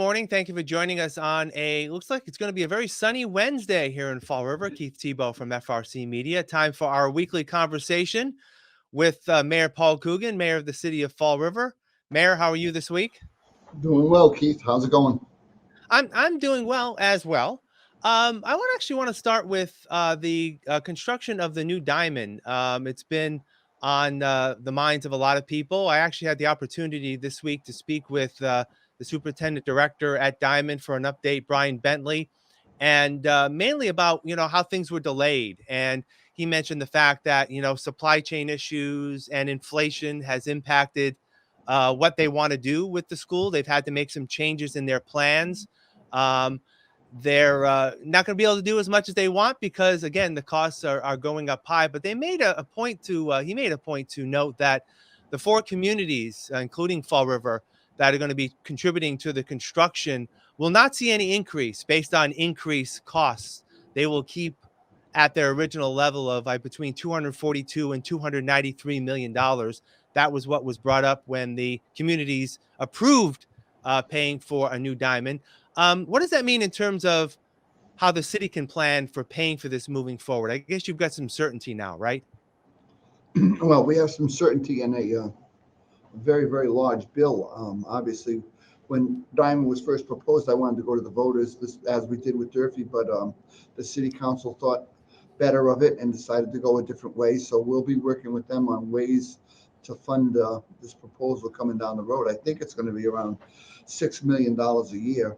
morning. Thank you for joining us on looks like it's going to be a very sunny Wednesday here in Fall River. Keith Tebow from FRC Media. Time for our weekly conversation with Mayor Paul Coogan, Mayor of the City of Fall River. Mayor, how are you this week? Doing well, Keith. How's it going? I'm doing well as well. I would actually want to start with the construction of the new diamond. It's been on the minds of a lot of people. I actually had the opportunity this week to speak with the superintendent director at Diamond for an update, Brian Bentley, and mainly about how things were delayed. And he mentioned the fact that supply chain issues and inflation has impacted what they want to do with the school. They've had to make some changes in their plans. um, they're not going to be able to do as much as they want because, again, the costs are going up high. But they made a point to he made a point to note that the four communities, including Fall River, that are going to be contributing to the construction will not see any increase based on increased costs. They will keep at their original level of between 242 and 293 million dollars. That was what was brought up when the communities approved paying for a new diamond. What does that mean in terms of how the city can plan for paying for this moving forward? I guess you've got some certainty now, right? Well, we have some certainty in a very, very large bill. Obviously, when Diamond was first proposed, I wanted to go to the voters, as we did with Durfee, but the city council thought better of it and decided to go a different way. So we'll be working with them on ways to fund this proposal coming down the road. I think it's going to be around $6 million a year.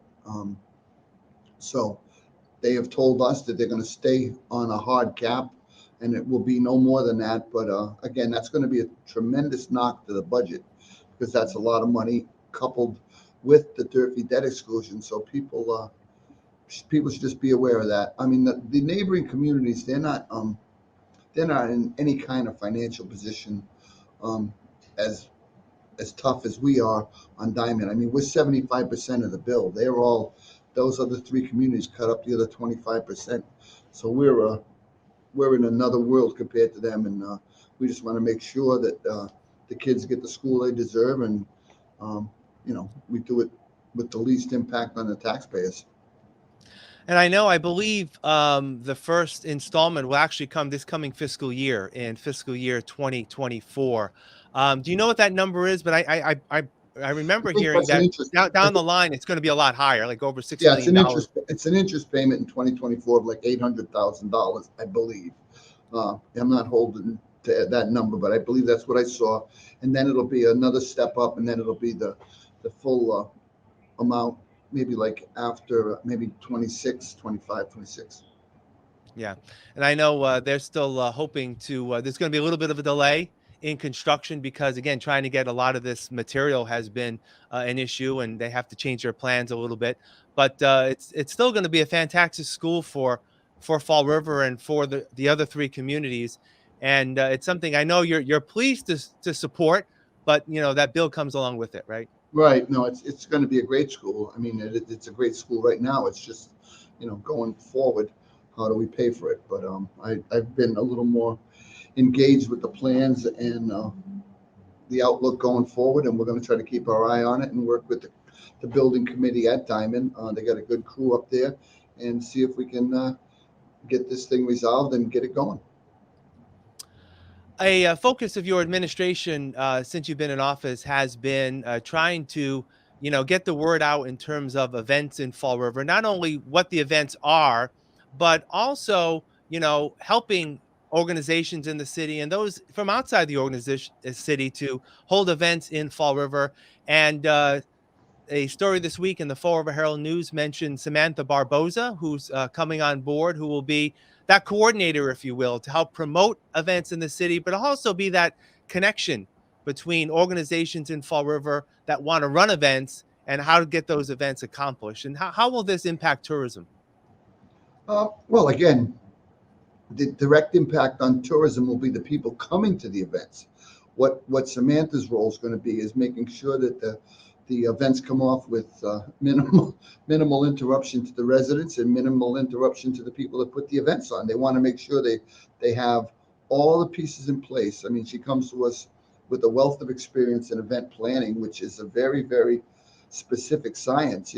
So they have told us that they're going to stay on a hard cap and it will be no more than that. But again, that's going to be a tremendous knock to the budget because that's a lot of money coupled with the Durfee debt exclusion. So people should just be aware of that. I mean, the neighboring communities, they're not in any kind of financial position um, as as tough as we are on Diamond. I mean, we're 75% of the bill. Those other three communities cut up the other 25%. So we're in another world compared to them, and we just want to make sure that the kids get the school they deserve, and we do it with the least impact on the taxpayers. And I believe the first installment will actually come this coming fiscal year in fiscal year 2024. Do you know what that number is? But I I remember think hearing that's an that interest. down the line it's going to be a lot higher, like over six Yeah, it's million an dollars. interest. It's an interest payment in 2024 of like $800,000, I believe. I'm not holding to that number, but I believe that's what I saw. And then it'll be another step up, and then it'll be the full amount, maybe like after maybe 26, 25, 26. Yeah, and I know they're still hoping to. There's going to be a little bit of a delay in construction because, again, trying to get a lot of this material has been an issue, and they have to change their plans a little bit. But it's still going to be a fantastic school for Fall River and for the other three communities, and it's something I know you're pleased to support. But that bill comes along with it, right? Right. No, it's going to be a great school. I mean, it's a great school right now. It's just, going forward, how do we pay for it? But I've been a little more engaged with the plans and the outlook going forward, and we're going to try to keep our eye on it and work with the building committee at Diamond. They got a good crew up there, and see if we can get this thing resolved and get it going. A focus of your administration since you've been in office has been trying to get the word out in terms of events in Fall River, not only what the events are, but also helping organizations in the city and those from outside the organization city to hold events in Fall River. And a story this week in the Fall River Herald News mentioned Samantha Barboza, who's coming on board, who will be that coordinator, if you will, to help promote events in the city, but also be that connection between organizations in Fall River that want to run events and how to get those events accomplished. And how will this impact tourism? Well, again, the direct impact on tourism will be the people coming to the events. What Samantha's role is going to be is making sure that the events come off with minimal interruption to the residents and minimal interruption to the people that put the events on. They want to make sure they have all the pieces in place. I mean, she comes to us with a wealth of experience in event planning, which is a very, very specific science,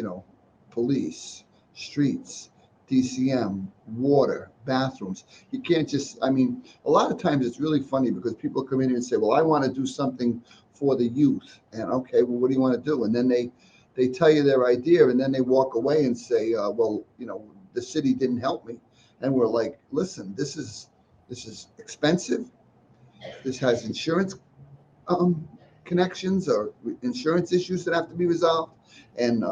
police, streets, DCM, water, bathrooms. You can't just, I mean, a lot of times it's really funny because people come in here and say, well, I want to do something for the youth. And okay, well, what do you want to do? And then they tell you their idea and then they walk away and say, well, the city didn't help me. And we're like, listen, this is expensive. This has insurance um, connections or insurance issues that have to be resolved. And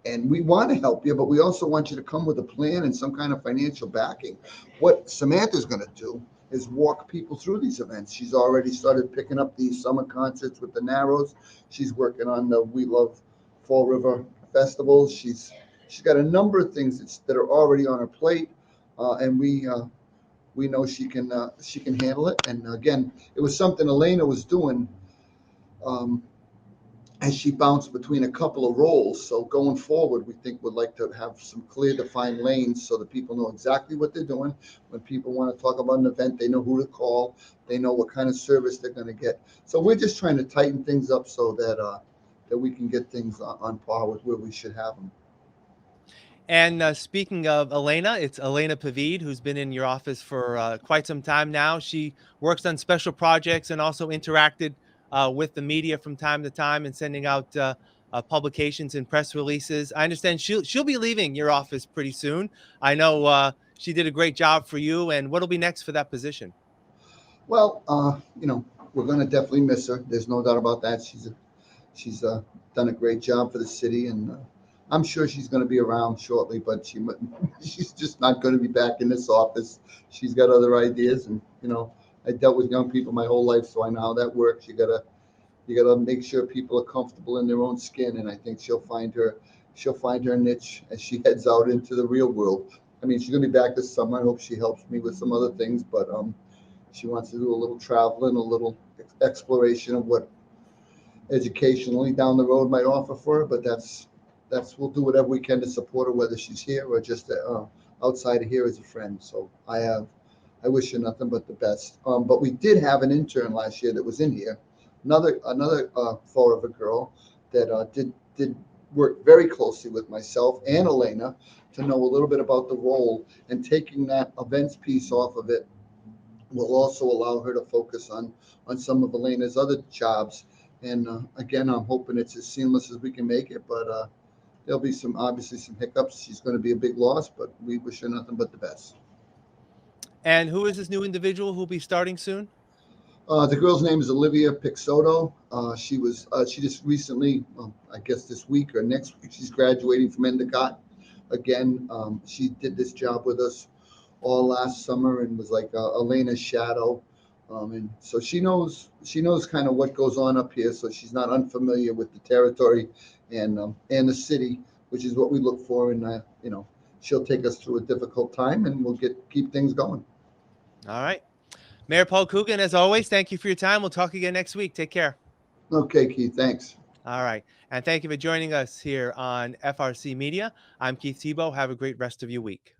and we want to help you, but we also want you to come with a plan and some kind of financial backing. What Samantha's going to do is walk people through these events. She's already started picking up these summer concerts with the Narrows. She's working on the We Love Fall River festivals. She's got a number of things that are already on her plate, and we know she can handle it. And again, it was something Elena was doing. Um, as she bounced between a couple of roles. So going forward, we think we'd like to have some clear defined lanes so that people know exactly what they're doing. When people want to talk about an event, they know who to call. They know what kind of service they're going to get. So we're just trying to tighten things up so that we can get things on par with where we should have them. And speaking of Elena, it's Elena Pavid, who's been in your office for quite some time now. She works on special projects and also interacted with the media from time to time and sending out publications and press releases. I understand she'll be leaving your office pretty soon. I know she did a great job for you. And what'll be next for that position? Well, we're going to definitely miss her. There's no doubt about that. She's done a great job for the city, and I'm sure she's going to be around shortly. But she's just not going to be back in this office. She's got other ideas, and I dealt with young people my whole life, so I know how that works. You gotta make sure people are comfortable in their own skin, and I think she'll find her niche as she heads out into the real world. I mean, she's going to be back this summer. I hope she helps me with some other things, but she wants to do a little traveling, a little exploration of what educationally down the road might offer for her, but that's we'll do whatever we can to support her, whether she's here or just outside of here as a friend. So I wish her nothing but the best. But we did have an intern last year that was in here, another Fall River girl that did work very closely with myself and Elena to know a little bit about the role, and taking that events piece off of it will also allow her to focus on some of Elena's other jobs. And again, I'm hoping it's as seamless as we can make it. But there'll be obviously some hiccups. She's going to be a big loss, but we wish her nothing but the best. And who is this new individual who'll be starting soon? The girl's name is Olivia Pixoto. She just recently, I guess this week or next week, she's graduating from Endicott. Again, she did this job with us all last summer and was like Elena's shadow. And so she knows kind of what goes on up here. So she's not unfamiliar with the territory and the city, which is what we look for. And she'll take us through a difficult time, and we'll keep things going. All right. Mayor Paul Coogan, as always, thank you for your time. We'll talk again next week. Take care. Okay, Keith. Thanks. All right. And thank you for joining us here on FRC Media. I'm Keith Tebow. Have a great rest of your week.